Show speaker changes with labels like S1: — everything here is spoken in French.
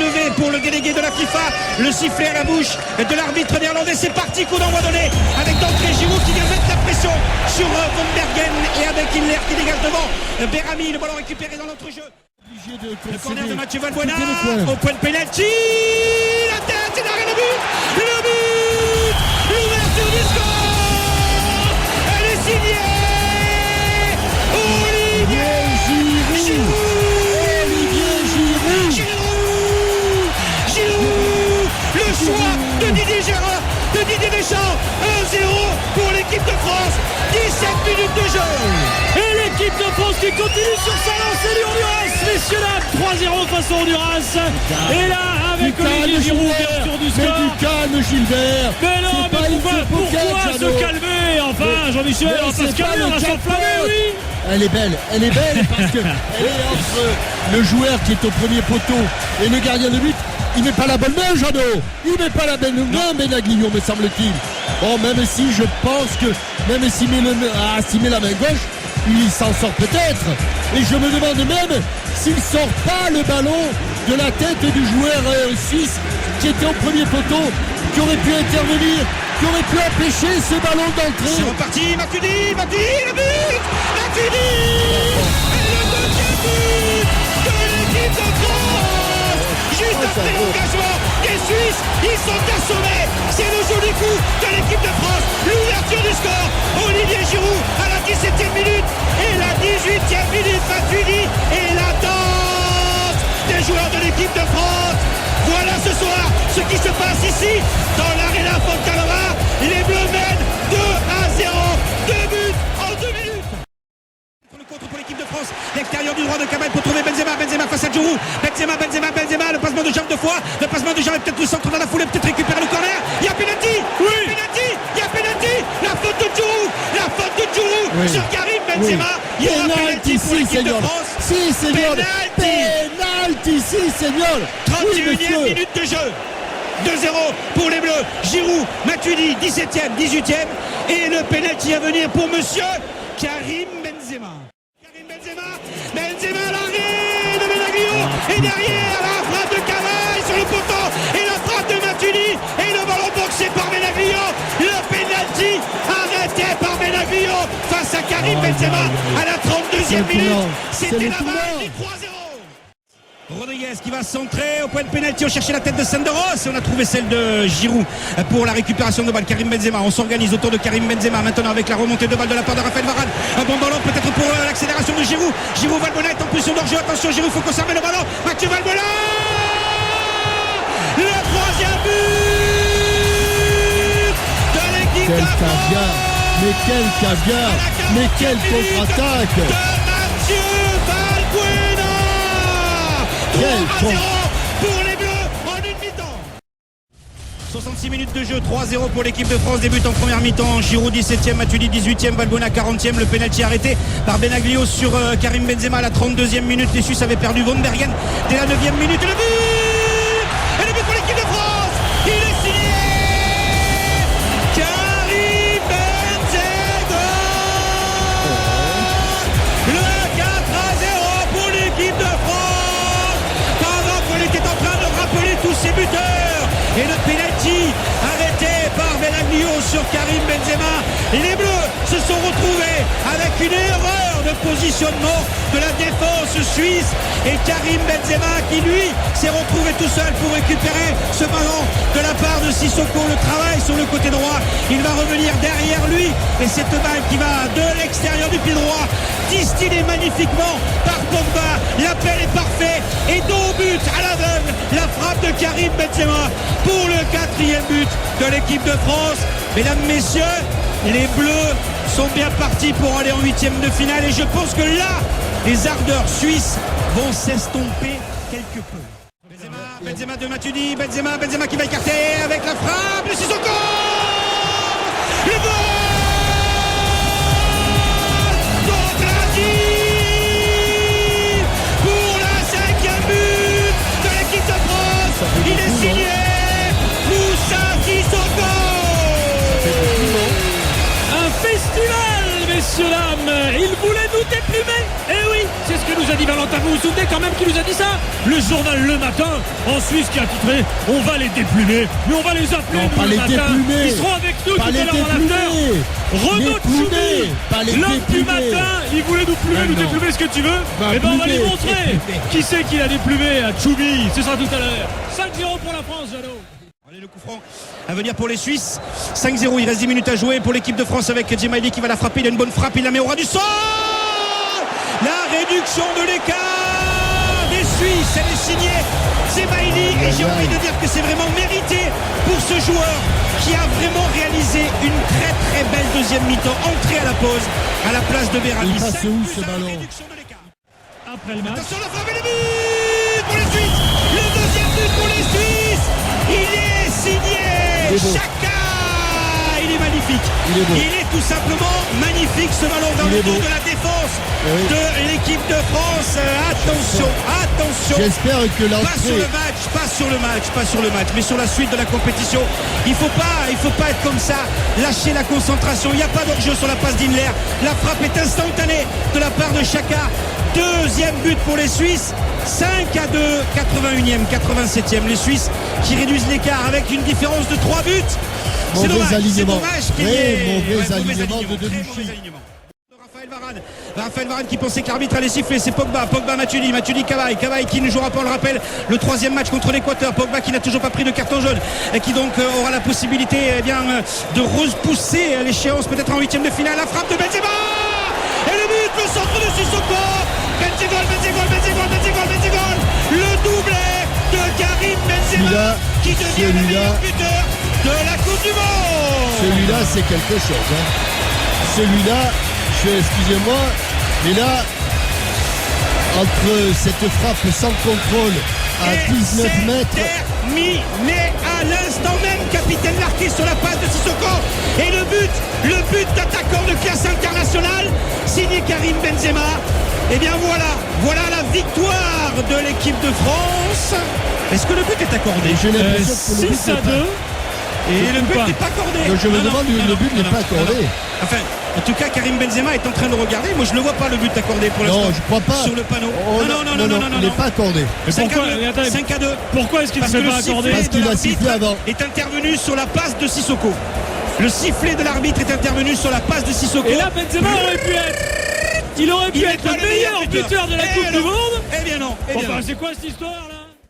S1: levé pour le délégué de la FIFA, le sifflet à la bouche de l'arbitre néerlandais. C'est parti, coup d'envoi donné avec d'entrée Giroud qui vient mettre la pression sur Van Bergen et avec Hiller qui dégage devant Berami, le ballon récupéré dans l'entrejeu. Le corner de Mathieu Valbuena au point de pénalty, la tête, c'est derrière le but, l'ouverture du score, elle est signée Olivier Giroud, le choix de Didier Gérard, de Didier Deschamps, 1-0 pour l'équipe de France, 17 minutes de jeu.
S2: Et l'équipe de France qui continue sur sa lancée du Honduras, messieurs dames, 3-0 face au Honduras. Et là, avec Olivier Giroud, ouverture du score.
S3: Mais du calme, Gilbert.
S2: Mais non, mais pourquoi se calmer? Enfin, Jean-Michel, on va se calmer, on va s'enflammer, oui.
S3: Elle est belle parce que elle est entre le joueur qui est au premier poteau et le gardien de but. Il met pas la bonne main, Jeannot. Il met pas la bonne main, Benaglio, me semble-t-il. Bon, même si je pense que même s'il met la main gauche, il s'en sort peut-être. Et je me demande même s'il sort pas le ballon de la tête du joueur suisse qui était au premier poteau, qui aurait pu intervenir, qui aurait pu empêcher ce ballon d'entrée.
S1: C'est reparti, Matuidi, le but, Matuidi, et le deuxième but de l'équipe de France. Juste après l'engagement des Suisses, ils sont assommés. C'est le joli coup de l'équipe de France. L'ouverture du score, Olivier Giroud à la 17e minute et la 18e minute, Matuidi et la danse des joueurs de l'équipe de France. Voilà ce soir ce qui se passe ici dans l'Arena Fontanova. Les Bleus mènent 2-0, 2 buts en 2 minutes. Le contre pour l'équipe de France, l'extérieur du droit de Cabal pour trouver Benzema face à Giroud. Benzema, le passement de jambe de fois, le passement de jambe est peut-être le centre dans la foulée, peut-être récupérer le corner. Il y a penalty, il y a penalty, la faute de Giroud, sur Karim Benzema. Il y aura penalty pour l'équipe de France.
S3: Si, Seigneur. Penalty, si, Seigneur.
S1: 31e minute de jeu. 2-0 pour les Bleus. Giroud, Matuidi, 17e, 18e. Et le penalty à venir pour monsieur Karim Benzema. Benzema à l'arrêt de Benaglio. Et derrière la frappe de Cavani sur le poteau. Et la frappe de Matuidi. Et le ballon boxé par Benaglio. Le penalty arrêté par Benaglio face à Karim Benzema à la 32e minute. C'était la balle du 3-0. Rodriguez qui va centrer au point de pénalty, on cherchait la tête de Senderos et on a trouvé celle de Giroud pour la récupération de balle. Karim Benzema, on s'organise autour de Karim Benzema maintenant avec la remontée de balle de la part de Raphaël Varane. Un bon ballon peut-être pour l'accélération de Giroud. Valbuena est en position d'hors-jeu, attention Giroud, il faut conserver le ballon. Mathieu Valbuena, le 3e but de l'équipe de France.
S3: Mais quel caviar, mais quelle contre-attaque
S1: de Mathieu Valbuena. 3-0 pour les Bleus en une mi-temps. 66 minutes de jeu, 3-0 pour l'équipe de France. Débute en première mi-temps. Giroud 17e, Matuidi 18e, Valbuena 40e. Le pénalty arrêté par Benaglio sur Karim Benzema à la 32e minute. Les Suisses avaient perdu Van Bergen dès la 9e minute. Et le but pour l'équipe de France. Il est signé Karim Benzema. Le 4-0 pour l'équipe de France. Il était en train de rappeler tous ses buteurs et le penalty arrêté par Benaglio sur Karim Benzema. Les Bleus se sont retrouvés avec une erreur de positionnement de la défense suisse et Karim Benzema qui lui s'est retrouvé tout seul pour récupérer ce ballon de la part de Sissoko. Le travail sur le côté droit, il va revenir derrière lui et cette balle qui va de l'extérieur du pied droit distillée magnifiquement par Pogba. L'appel est parfait et 2 buts à l'aveugle. La frappe de Karim Benzema pour le 4e but de l'équipe de France. Mesdames, messieurs, les Bleus sont bien partis pour aller en 8e de finale et je pense que là, les ardeurs suisses vont s'estomper quelque peu. Benzema de Matuidi, Benzema qui va écarter avec la frappe de Sissoko. Le but pour la 5e but de l'équipe de France. Il est signé Moussa Sissoko.
S2: Un festival, messieurs dames. Il voulait nous déplumer. Eh oui, c'est ce que nous a dit Valentin, vous vous souvenez quand même qui nous a dit ça? Le journal Le Matin en Suisse qui a titré on va les déplumer, mais on va les appeler
S3: Non, pas
S2: le
S3: les
S2: matin.
S3: déplumer.
S2: Ils seront avec nous
S3: Pas
S2: tout
S3: les
S2: à l'heure en after. Renaud
S3: plumer, pas les
S2: Tchoumi, l'homme du
S3: déplumer.
S2: matin, il voulait nous plumer, nous déplumer ce que tu veux.
S3: Bah,
S2: Et ben on va
S3: plumer.
S2: lui montrer qui c'est qui l'a déplumé à Tchoumi. Ce sera tout à l'heure. 5-0 pour la France, Jeannot.
S1: Allez, le coup franc à venir pour les Suisses. 5-0, il reste 10 minutes à jouer pour l'équipe de France avec Djemaili qui va la frapper. Il a une bonne frappe, il la met au ras du sol. La réduction de l'écart des Suisses, elle est signée Djemaili. Et j'ai envie de dire que c'est vraiment mérité pour ce joueur qui a vraiment réalisé une très très belle deuxième mi-temps. Entrée à la pause à la place de Berami.
S3: Il passe
S1: 5
S3: où,
S1: buts
S3: ce
S1: à la
S3: ballon?
S1: réduction de l'écart.
S2: Après le match.
S1: Attention, la frappe et le but pour les Suisses. Le deuxième but pour les Suisses. Il est signé
S3: Il est beau.
S1: Xhaka. Il est magnifique.
S3: Il est beau.
S1: Il est tout simplement magnifique ce ballon dans
S3: Il
S1: le
S3: est
S1: dos
S3: beau.
S1: de la défense
S3: Oui.
S1: de l'équipe de France. Attention, attention.
S3: J'espère que
S1: Pas sur
S3: l'entrée.
S1: le match, pas sur le match, mais sur la suite de la compétition. Il faut pas être comme ça, lâcher la concentration. Il n'y a pas d'enjeu sur la passe d'Inler. La frappe est instantanée de la part de Xhaka. Deuxième but pour les Suisses. 5-2, 81e, 87e. Les Suisses qui réduisent l'écart avec une différence de 3 buts. C'est
S3: Mauvais alignement.
S1: dommage qu'il y
S3: Très
S1: ait
S3: mauvais alignement de
S1: très
S3: Debuchy.
S1: mauvais alignement. Raphaël Varane qui pensait que l'arbitre allait siffler, c'est Pogba Matuidi Cabaye qui ne jouera pas, on le rappelle, le troisième match contre l'Équateur. Pogba qui n'a toujours pas pris de carton jaune et qui donc aura la possibilité de repousser l'échéance peut-être en huitième de finale. La frappe de Benzema et le but, le centre de Sissoko. Benzema, le doublé de Karim Benzema
S3: Celui-là,
S1: qui devient le meilleur buteur de la Coupe du Monde.
S3: Celui-là, c'est quelque chose. Hein. Celui-là, excusez-moi, mais là, entre cette frappe sans contrôle à 19 mètres.
S1: Terminé à l'instant même, capitaine Larquet sur la passe de Sissoko. Et le but d'attaquant de classe internationale, signé Karim Benzema. Et bien voilà la victoire de l'équipe de France. Est-ce que le but est accordé?
S3: J'ai l'impression que le but
S2: 6-2.
S1: Et le but n'est pas accordé.
S3: Donc je me demande où le but n'est pas accordé.
S1: Enfin, en tout cas, Karim Benzema est en train de regarder. Moi, je ne le vois pas le but accordé pour l'instant.
S3: Non, je crois pas.
S1: Sur le panneau.
S3: Oh, non, il n'est pas accordé.
S2: Mais
S1: 5
S2: pourquoi,
S1: à 2. 5 à 2.
S2: Pourquoi est-ce qu'il ne
S1: Parce
S2: s'est
S1: que
S2: pas
S1: le
S2: accordé?
S1: sifflet
S3: Parce qu'il
S1: de
S3: a sifflé
S1: l'arbitre
S3: avant.
S1: est intervenu sur la passe de Sissoko. Le sifflet de l'arbitre est intervenu sur la passe de Sissoko.
S2: Et là, Benzema aurait pu être. Il aurait pu être le meilleur buteur de la Coupe du Monde.
S1: Eh bien non.
S2: Enfin, c'est quoi cette histoire là?